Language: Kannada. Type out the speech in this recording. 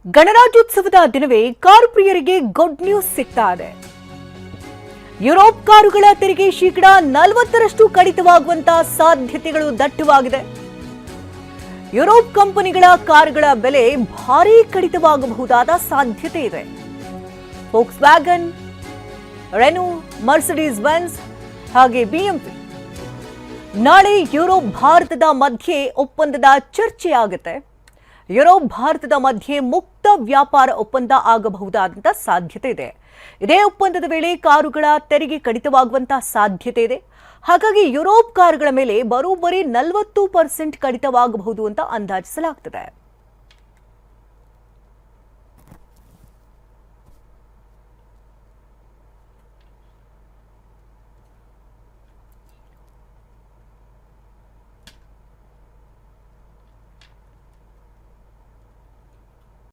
ಗಣರಾಜ್ಯೋತ್ಸವದ ದಿನವೇ ಕಾರು ಪ್ರಿಯರಿಗೆ ಗುಡ್ ನ್ಯೂಸ್ ಸಿಗ್ತಾ ಇದೆ. ಯುರೋಪ್ ಕಾರುಗಳ ತೆರಿಗೆ ಶೇಕಡ 40ರಷ್ಟು ಕಡಿತವಾಗುವಂತ ಸಾಧ್ಯತೆಗಳು ದಟ್ಟವಾಗಿದೆ. ಯುರೋಪ್ ಕಂಪನಿಗಳ ಕಾರುಗಳ ಬೆಲೆ ಭಾರೀ ಕಡಿತವಾಗಬಹುದಾದ ಸಾಧ್ಯತೆ ಇದೆ. Forks wagon, Reno, Mercedes Benz ಹಾಗೆ ಬಿಎಂಪಿ ನಾಳೆ ಯುರೋಪ್ ಭಾರತದ ಮಧ್ಯೆ ಒಪ್ಪಂದದ ಚರ್ಚೆಯಾಗುತ್ತೆ. ಯುರೋಪ್ ಭಾರತದ ಮಧ್ಯೆ ಮುಕ್ತ ವ್ಯಾಪಾರ ಒಪ್ಪಂದ ಆಗಬಹುದಾದಂತ ಸಾಧ್ಯತೆ ಇದೆ. ಇದೇ ಒಪ್ಪಂದದ ವೇಳೆ ಕಾರುಗಳ ತೆರಿಗೆ ಕಡಿತವಾಗುವಂತಹ ಸಾಧ್ಯತೆ ಇದೆ. ಹಾಗಾಗಿ ಯುರೋಪ್ ಕಾರುಗಳ ಮೇಲೆ ಬರೋಬ್ಬರಿ 40% ಕಡಿತವಾಗಬಹುದು ಅಂತ ಅಂದಾಜಿಸಲಾಗುತ್ತದೆ.